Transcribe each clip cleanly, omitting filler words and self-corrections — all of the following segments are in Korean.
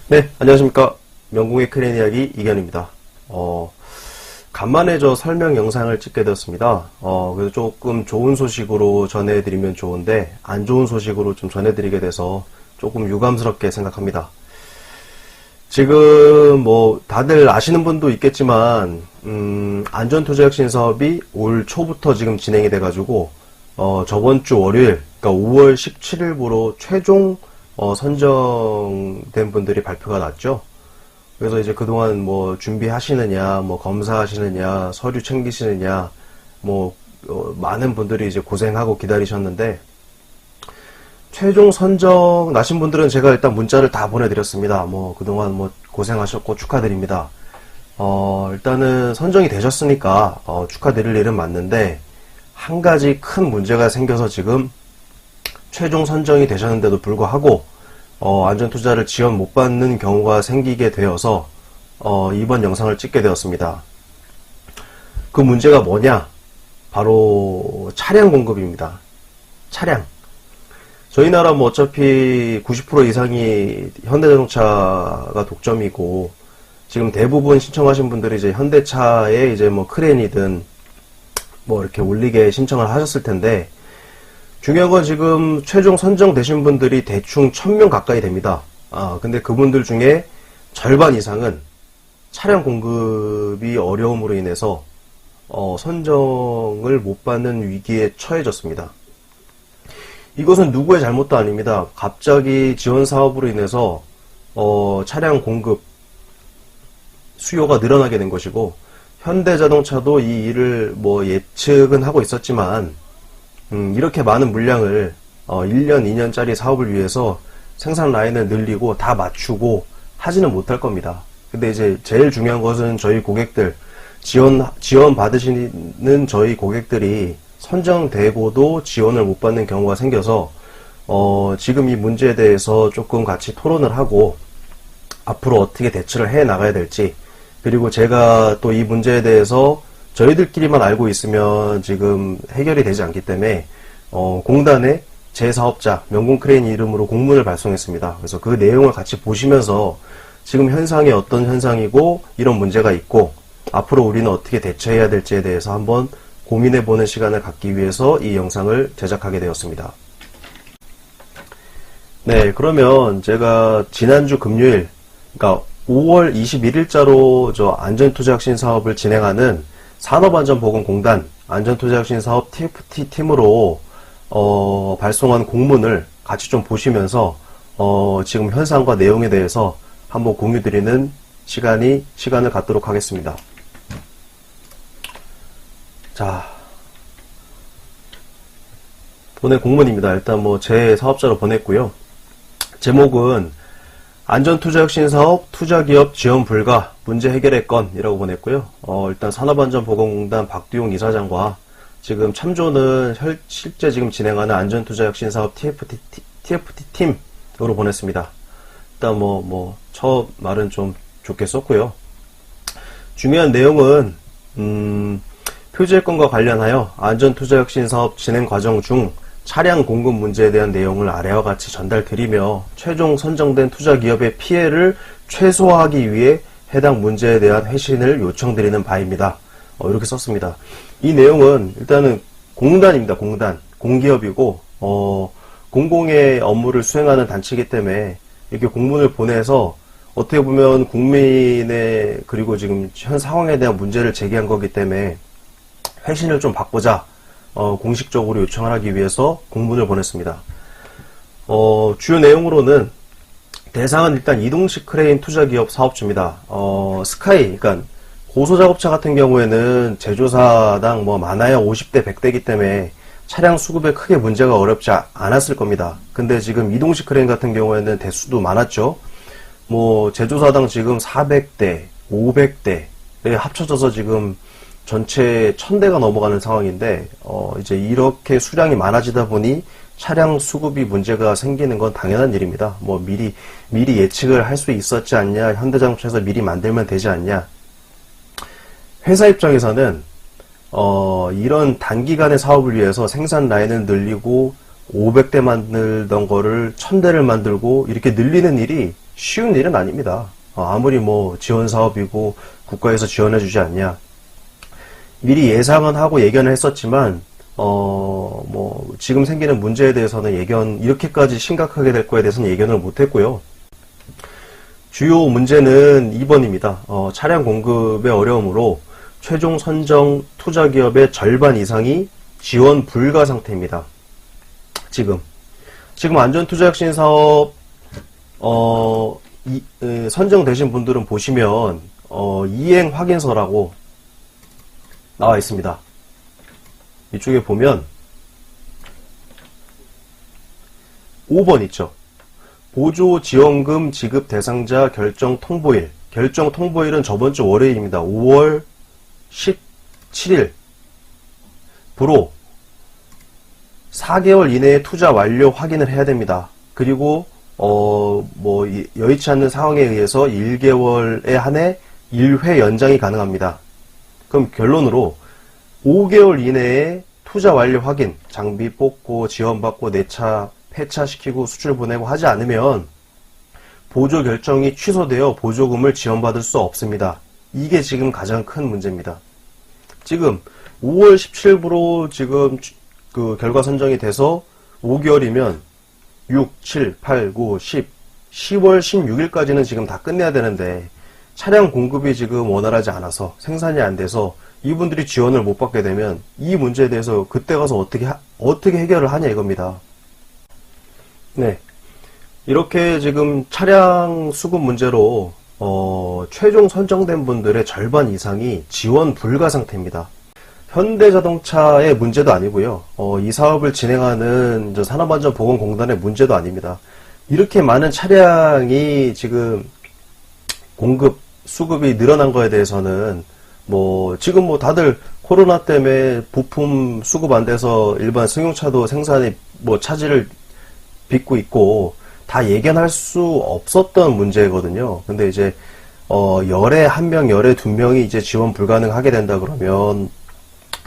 네, 안녕하십니까. 명공의 크레인 이야기 이견입니다. 간만에 저 설명 영상을 찍게 되었습니다. 그래서 조금 좋은 소식으로 전해드리면 좋은데, 안 좋은 소식으로 좀 전해드리게 돼서 조금 유감스럽게 생각합니다. 지금 뭐, 다들 아시는 분도 있겠지만, 안전투자혁신 사업이 올 초부터 지금 진행이 돼가지고, 저번 주 월요일, 그러니까 5월 17일부로 최종 선정된 분들이 발표가 났죠. 그래서 이제 그동안 뭐 준비하시느냐, 뭐 검사하시느냐, 서류 챙기시느냐, 뭐 많은 분들이 이제 고생하고 기다리셨는데, 최종 선정 나신 분들은 제가 일단 문자를 다 보내드렸습니다. 뭐 그동안 뭐 고생하셨고 축하드립니다. 일단은 선정이 되셨으니까 축하드릴 일은 맞는데, 한 가지 큰 문제가 생겨서 지금 최종 선정이 되셨는데도 불구하고 안전투자를 지원 못 받는 경우가 생기게 되어서 이번 영상을 찍게 되었습니다. 그 문제가 뭐냐? 바로 차량 공급입니다. 차량. 저희 나라 뭐 어차피 90% 이상이 현대자동차가 독점이고, 지금 대부분 신청하신 분들이 이제 현대차에 이제 뭐 크레인이든 뭐 이렇게 올리게 신청을 하셨을 텐데, 중요한 건 지금 최종 선정되신 분들이 대충 1000명 가까이 됩니다. 근데 그분들 중에 절반 이상은 차량 공급이 어려움으로 인해서 선정을 못 받는 위기에 처해졌습니다. 이것은 누구의 잘못도 아닙니다. 갑자기 지원 사업으로 인해서 차량 공급 수요가 늘어나게 된 것이고, 현대자동차도 이 일을 뭐 예측은 하고 있었지만, 이렇게 많은 물량을 1년, 2년짜리 사업을 위해서 생산 라인을 늘리고 다 맞추고 하지는 못할 겁니다. 근데 이제 제일 중요한 것은 저희 고객들, 지원 받으시는 저희 고객들이 선정되고도 지원을 못 받는 경우가 생겨서 지금 이 문제에 대해서 조금 같이 토론을 하고 앞으로 어떻게 대처를 해 나가야 될지, 그리고 제가 또 이 문제에 대해서 저희들끼리만 알고 있으면 지금 해결이 되지 않기 때문에 공단에 제 사업자 명공크레인 이름으로 공문을 발송했습니다. 그래서 그 내용을 같이 보시면서 지금 현상이 어떤 현상이고 이런 문제가 있고 앞으로 우리는 어떻게 대처해야 될지에 대해서 한번 고민해보는 시간을 갖기 위해서 이 영상을 제작하게 되었습니다. 네, 그러면 제가 지난주 금요일, 그러니까 5월 21일자로 저 안전투자혁신 사업을 진행하는 산업안전보건공단 안전투자혁신 사업 TFT 팀으로 발송한 공문을 같이 좀 보시면서 지금 현상과 내용에 대해서 한번 공유드리는 시간을 갖도록 하겠습니다. 자, 보낸 공문입니다. 일단 뭐 제 사업자로 보냈고요. 제목은 안전투자혁신사업 투자기업 지원 불가 문제 해결의 건이라고 보냈고요. 일단 산업안전보건공단 박두용 이사장과 지금 참조는 실제 지금 진행하는 안전투자혁신사업 TFT 팀으로 보냈습니다. 일단 처음 말은 좀 좋게 썼고요. 중요한 내용은 표지의 건과 관련하여 안전투자혁신사업 진행 과정 중 차량 공급 문제에 대한 내용을 아래와 같이 전달드리며 최종 선정된 투자기업의 피해를 최소화하기 위해 해당 문제에 대한 회신을 요청드리는 바입니다. 이렇게 썼습니다. 이 내용은 일단은 공단입니다. 공기업이고 공공의 업무를 수행하는 단체이기 때문에 이렇게 공문을 보내서 어떻게 보면 국민의 그리고 지금 현 상황에 대한 문제를 제기한 거기 때문에 회신을 좀 받고자 공식적으로 요청을 하기 위해서 공문을 보냈습니다. 주요 내용으로는 대상은 일단 이동식 크레인 투자기업 사업주입니다. 스카이, 그러니까 고소작업차 같은 경우에는 제조사당 많아야 50대, 100대이기 때문에 차량 수급에 크게 문제가 어렵지 않았을 겁니다. 근데 지금 이동식 크레인 같은 경우에는 대수도 많았죠. 제조사당 지금 400대, 500대 합쳐져서 지금 전체 1000대가 넘어가는 상황인데, 이제 이렇게 수량이 많아지다 보니 차량 수급이 문제가 생기는 건 당연한 일입니다. 미리 예측을 할 수 있었지 않냐, 현대자동차에서 미리 만들면 되지 않냐. 회사 입장에서는, 이런 단기간의 사업을 위해서 생산 라인을 늘리고 500대 만들던 거를 1000대를 만들고 이렇게 늘리는 일이 쉬운 일은 아닙니다. 아무리 뭐 지원 사업이고 국가에서 지원해주지 않냐. 미리 예상은 하고 예견을 했었지만, 뭐, 지금 생기는 문제에 대해서는 이렇게까지 심각하게 될 거에 대해서는 예견을 못했고요. 주요 문제는 2번입니다. 차량 공급의 어려움으로 최종 선정 투자 기업의 절반 이상이 지원 불가 상태입니다. 지금 안전투자혁신 사업, 선정되신 분들은 보시면, 이행 확인서라고 나와 있습니다. 이쪽에 보면 5번 있죠. 보조 지원금 지급 대상자 결정 통보일. 결정 통보일은 저번 주 월요일입니다. 5월 17일. 부로 4개월 이내에 투자 완료 확인을 해야 됩니다. 그리고 뭐 여의치 않는 상황에 의해서 1개월에 한해 1회 연장이 가능합니다. 그럼 결론으로 5개월 이내에 투자 완료 확인, 장비 뽑고 지원받고 내차 폐차시키고 수출 보내고 하지 않으면 보조 결정이 취소되어 보조금을 지원받을 수 없습니다. 이게 지금 가장 큰 문제입니다. 지금 5월 17일부로 지금 그 결과 선정이 돼서 5개월이면 6, 7, 8, 9, 10, 10월 16일까지는 지금 다 끝내야 되는데 차량 공급이 지금 원활하지 않아서 생산이 안 돼서 이분들이 지원을 못 받게 되면 이 문제에 대해서 그때 가서 어떻게 해결을 하냐 이겁니다. 네. 이렇게 지금 차량 수급 문제로 최종 선정된 분들의 절반 이상이 지원 불가 상태입니다. 현대자동차의 문제도 아니고요. 이 사업을 진행하는 산업안전보건공단의 문제도 아닙니다. 이렇게 많은 차량이 지금 수급이 늘어난 거에 대해서는 지금 다들 코로나 때문에 부품 수급 안 돼서 일반 승용차도 생산이 차질을 빚고 있고 다 예견할 수 없었던 문제거든요. 근데 이제 열에 한 명, 열에 두 명이 이제 지원 불가능하게 된다 그러면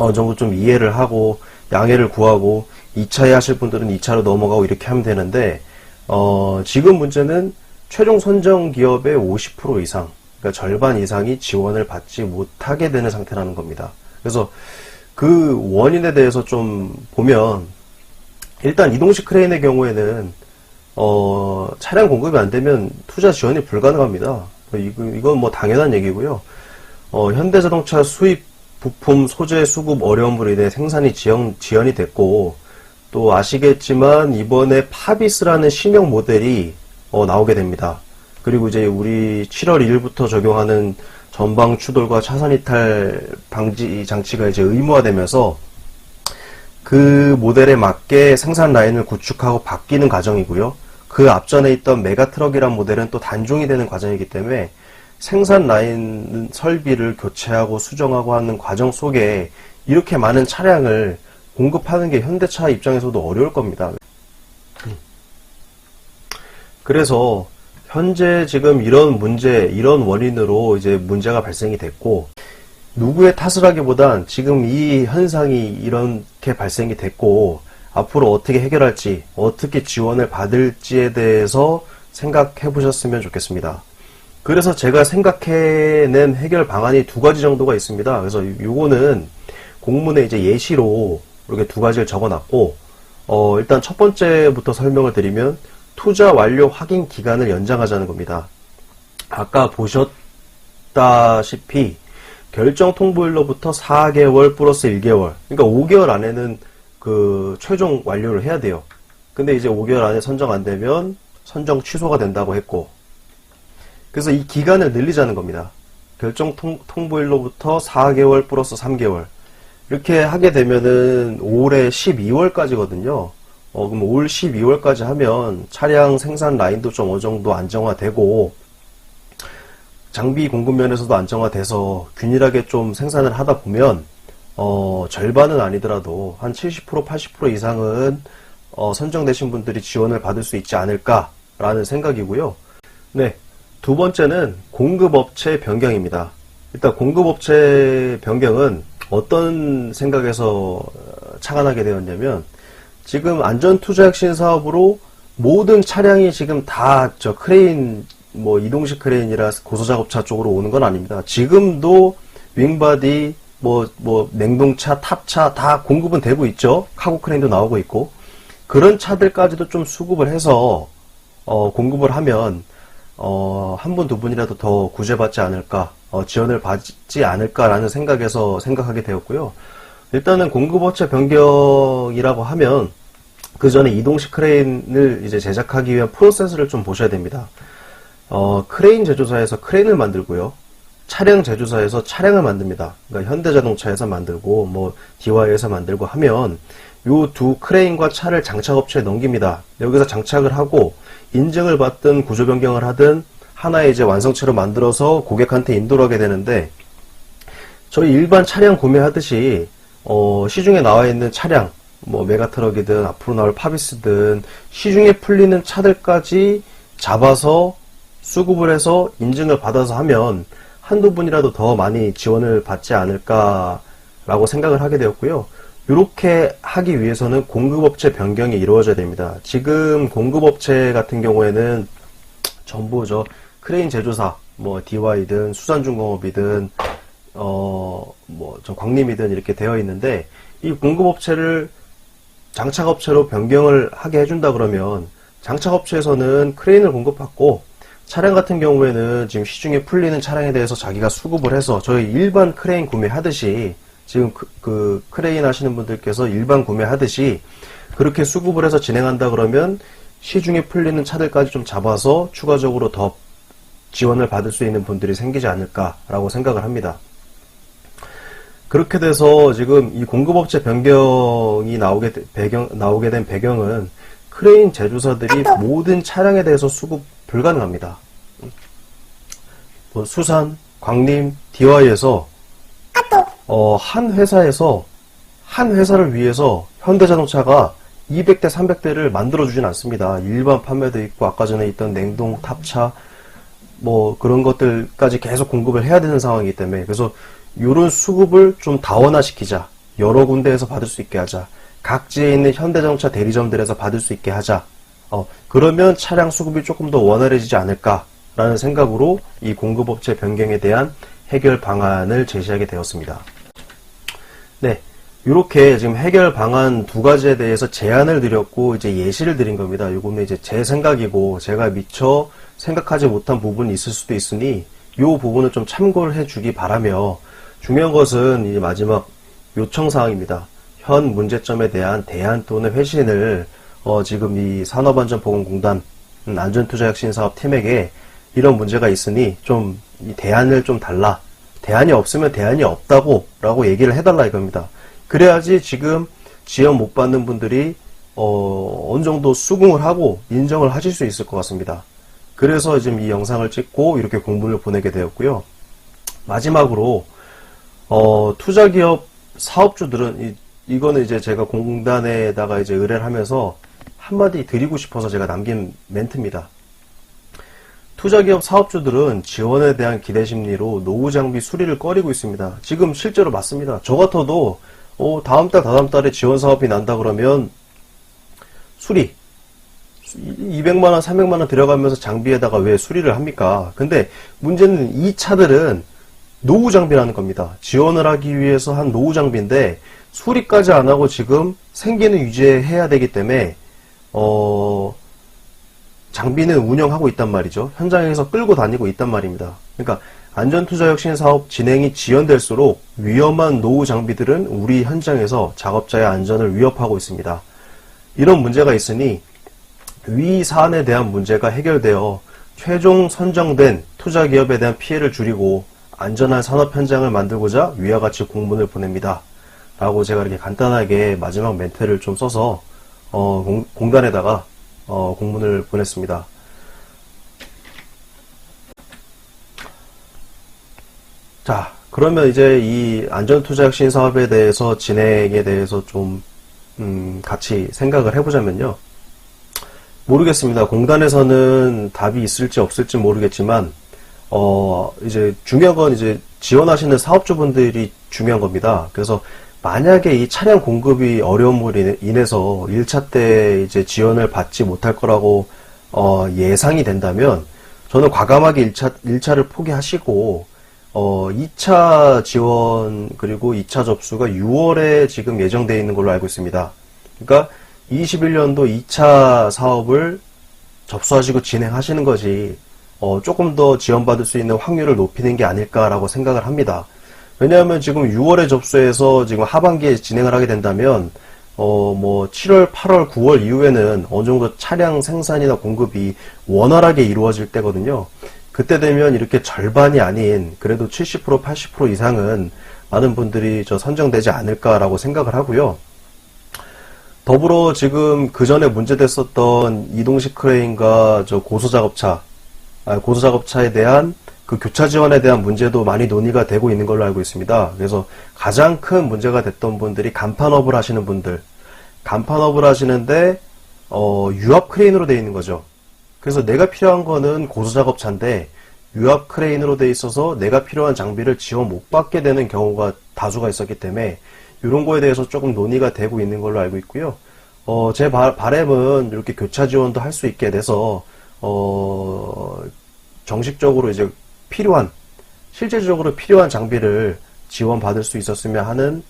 어느 정도 좀 이해를 하고 양해를 구하고 2차에 하실 분들은 2차로 넘어가고 이렇게 하면 되는데 지금 문제는 최종 선정 기업의 50% 이상, 그러니까 절반 이상이 지원을 받지 못하게 되는 상태라는 겁니다. 그래서 그 원인에 대해서 좀 보면 일단 이동식 크레인의 경우에는 차량 공급이 안 되면 투자 지원이 불가능합니다. 이건 뭐 당연한 얘기고요. 현대자동차 수입 부품 소재 수급 어려움으로 인해 생산이 지연이 됐고 또 아시겠지만 이번에 파비스라는 신형 모델이 나오게 됩니다. 그리고 이제 우리 7월 1일부터 적용하는 전방 추돌과 차선 이탈 방지 장치가 이제 의무화되면서 그 모델에 맞게 생산 라인을 구축하고 바뀌는 과정이고요. 그 앞전에 있던 메가트럭이란 모델은 또 단종이 되는 과정이기 때문에 생산 라인 설비를 교체하고 수정하고 하는 과정 속에 이렇게 많은 차량을 공급하는 게 현대차 입장에서도 어려울 겁니다. 그래서 현재 지금 이런 원인으로 이제 문제가 발생이 됐고, 누구의 탓을하기보단 지금 이 현상이 이렇게 발생이 됐고, 앞으로 어떻게 해결할지, 어떻게 지원을 받을지에 대해서 생각해 보셨으면 좋겠습니다. 그래서 제가 생각해낸 해결 방안이 두 가지 정도가 있습니다. 그래서 요거는 공문에 이제 예시로 이렇게 두 가지를 적어놨고, 일단 첫 번째부터 설명을 드리면, 투자 완료 확인 기간을 연장하자는 겁니다. 아까 보셨다시피 결정 통보일로부터 4개월 플러스 1개월, 그러니까 5개월 안에는 그 최종 완료를 해야 돼요. 근데 이제 5개월 안에 선정 안 되면 선정 취소가 된다고 했고, 그래서 이 기간을 늘리자는 겁니다. 결정 통보일로부터 4개월 플러스 3개월. 이렇게 하게 되면은 올해 12월까지거든요. 그럼 올 12월까지 하면 차량 생산 라인도 좀 어느 정도 안정화되고, 장비 공급 면에서도 안정화돼서 균일하게 좀 생산을 하다 보면, 절반은 아니더라도 한 70%, 80% 이상은, 선정되신 분들이 지원을 받을 수 있지 않을까라는 생각이고요. 네. 두 번째는 공급업체 변경입니다. 일단 공급업체 변경은 어떤 생각에서 착안하게 되었냐면, 지금 안전투자혁신 사업으로 모든 차량이 지금 다 크레인 뭐 이동식 크레인이라 고소작업차 쪽으로 오는 건 아닙니다. 지금도 윙바디, 냉동차, 탑차 다 공급은 되고 있죠. 카고 크레인도 나오고 있고. 그런 차들까지도 좀 수급을 해서, 공급을 하면, 한 분, 두 분이라도 더 구제받지 않을까, 지원을 받지 않을까라는 생각에서 생각하게 되었고요. 일단은 공급업체 변경이라고 하면, 그 전에 이동식 크레인을 이제 제작하기 위한 프로세스를 좀 보셔야 됩니다. 크레인 제조사에서 크레인을 만들고요. 차량 제조사에서 차량을 만듭니다. 그러니까 현대자동차에서 만들고, DY에서 만들고 하면, 요 두 크레인과 차를 장착업체에 넘깁니다. 여기서 장착을 하고, 인증을 받든 구조 변경을 하든, 하나의 이제 완성체로 만들어서 고객한테 인도를 하게 되는데, 저희 일반 차량 구매하듯이, 시중에 나와 있는 차량, 메가트럭이든 앞으로 나올 파비스든 시중에 풀리는 차들까지 잡아서 수급을 해서 인증을 받아서 하면 한두 분이라도 더 많이 지원을 받지 않을까라고 생각을 하게 되었고요. 이렇게 하기 위해서는 공급업체 변경이 이루어져야 됩니다. 지금 공급업체 같은 경우에는 전부 크레인 제조사, DY든 수산중공업이든 광림이든 이렇게 되어 있는데, 이 공급업체를 장착업체로 변경을 하게 해준다 그러면 장착업체에서는 크레인을 공급받고, 차량 같은 경우에는 지금 시중에 풀리는 차량에 대해서 자기가 수급을 해서 저희 일반 크레인 구매하듯이, 지금 그 크레인 하시는 분들께서 일반 구매하듯이 그렇게 수급을 해서 진행한다 그러면 시중에 풀리는 차들까지 좀 잡아서 추가적으로 더 지원을 받을 수 있는 분들이 생기지 않을까라고 생각을 합니다. 그렇게 돼서 지금 이 공급업체 변경이 나오게 된 배경은 크레인 제조사들이 모든 차량에 대해서 수급 불가능합니다. 수산, 광림, DY에서 한 회사를 위해서 현대자동차가 200대, 300대를 만들어주진 않습니다. 일반 판매도 있고, 아까 전에 있던 냉동, 탑차, 그런 것들까지 계속 공급을 해야 되는 상황이기 때문에, 그래서 이런 수급을 좀 다원화시키자. 여러 군데에서 받을 수 있게 하자. 각지에 있는 현대자동차 대리점들에서 받을 수 있게 하자. 그러면 차량 수급이 조금 더 원활해지지 않을까라는 생각으로 이 공급업체 변경에 대한 해결 방안을 제시하게 되었습니다. 네. 이렇게 지금 해결 방안 두 가지에 대해서 제안을 드렸고, 이제 예시를 드린 겁니다. 이거는 이제 제 생각이고, 제가 미처 생각하지 못한 부분이 있을 수도 있으니, 이 부분을 좀 참고를 해주기 바라며, 중요한 것은 이제 마지막 요청사항입니다. 현 문제점에 대한 대안 또는 회신을 지금 이 산업안전보건공단 안전투자혁신사업 팀에게 이런 문제가 있으니 좀 이 대안을 좀 달라. 대안이 없으면 대안이 없다고 라고 얘기를 해달라 이겁니다. 그래야지 지금 지원 못 받는 분들이 어느 정도 수긍을 하고 인정을 하실 수 있을 것 같습니다. 그래서 지금 이 영상을 찍고 이렇게 공문을 보내게 되었고요. 마지막으로 투자기업 사업주들은 이거는 이제 제가 공단에다가 이제 의뢰를 하면서 한마디 드리고 싶어서 제가 남긴 멘트입니다. 투자기업 사업주들은 지원에 대한 기대심리로 노후장비 수리를 꺼리고 있습니다. 지금 실제로 맞습니다. 저 같아도 다음 달에 지원 사업이 난다 그러면 수리 200만원, 300만원 들어가면서 장비에다가 왜 수리를 합니까? 근데 문제는 이 차들은 노후장비라는 겁니다. 지원을 하기 위해서 한 노후장비인데 수리까지 안 하고 지금 생계는 유지해야 되기 때문에 장비는 운영하고 있단 말이죠. 현장에서 끌고 다니고 있단 말입니다. 그러니까 안전투자혁신사업 진행이 지연될수록 위험한 노후 장비들은 우리 현장에서 작업자의 안전을 위협하고 있습니다. 이런 문제가 있으니 위 사안에 대한 문제가 해결되어 최종 선정된 투자기업에 대한 피해를 줄이고 안전한 산업 현장을 만들고자 위와 같이 공문을 보냅니다. 라고 제가 이렇게 간단하게 마지막 멘트를 좀 써서 공단에다가 공문을 보냈습니다. 자, 그러면 이제 이 안전투자혁신 사업에 대해서 진행에 대해서 좀 같이 생각을 해보자면요. 모르겠습니다. 공단에서는 답이 있을지 없을지 모르겠지만 이제 중요한 건 이제 지원하시는 사업주분들이 중요한 겁니다. 그래서 만약에 이 차량 공급이 어려움으로 인해서 1차 때 이제 지원을 받지 못할 거라고 예상이 된다면 저는 과감하게 1차를 포기하시고 2차 지원 그리고 2차 접수가 6월에 지금 예정되어 있는 걸로 알고 있습니다. 그러니까 21년도 2차 사업을 접수하시고 진행하시는 것이 조금 더 지원받을 수 있는 확률을 높이는 게 아닐까라고 생각을 합니다. 왜냐하면 지금 6월에 접수해서 지금 하반기에 진행을 하게 된다면 뭐 7월, 8월, 9월 이후에는 어느 정도 차량 생산이나 공급이 원활하게 이루어질 때거든요. 그때 되면 이렇게 절반이 아닌 그래도 70%, 80% 이상은 많은 분들이 선정되지 않을까라고 생각을 하고요. 더불어 지금 그 전에 문제됐었던 이동식 크레인과 고소작업차에 대한 그 교차 지원에 대한 문제도 많이 논의가 되고 있는 걸로 알고 있습니다. 그래서 가장 큰 문제가 됐던 분들이 간판업을 하시는 분들, 간판업을 하시는데 유압 크레인으로 되어 있는 거죠. 그래서 내가 필요한 거는 고소작업차인데 유압 크레인으로 되어 있어서 내가 필요한 장비를 지원 못 받게 되는 경우가 다수가 있었기 때문에 이런 거에 대해서 조금 논의가 되고 있는 걸로 알고 있고요. 제 바람은 이렇게 교차 지원도 할 수 있게 돼서 정식적으로 이제 실질적으로 필요한 장비를 지원받을 수 있었으면 하는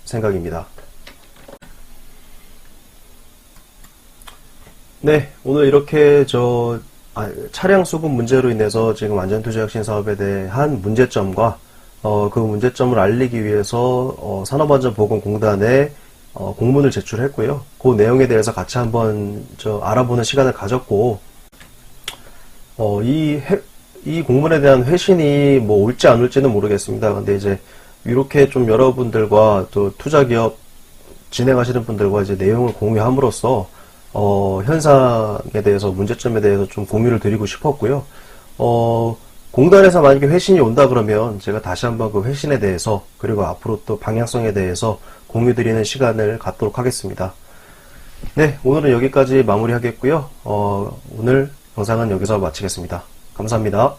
생각입니다. 네, 오늘 이렇게 차량 수급 문제로 인해서 지금 안전투자혁신 사업에 대한 문제점과 그 문제점을 알리기 위해서 산업안전보건공단에 공문을 제출했고요. 그 내용에 대해서 같이 한번 알아보는 시간을 가졌고, 이 공문에 대한 회신이 뭐 올지 안 올지는 모르겠습니다. 근데 이제 이렇게 좀 여러분들과 또 투자기업 진행하시는 분들과 이제 내용을 공유함으로써 현상에 대해서, 문제점에 대해서 좀 공유를 드리고 싶었고요. 공단에서 만약에 회신이 온다 그러면 제가 다시 한번 그 회신에 대해서, 그리고 앞으로 또 방향성에 대해서 공유 드리는 시간을 갖도록 하겠습니다. 네, 오늘은 여기까지 마무리하겠고요. 오늘 영상은 여기서 마치겠습니다. 감사합니다.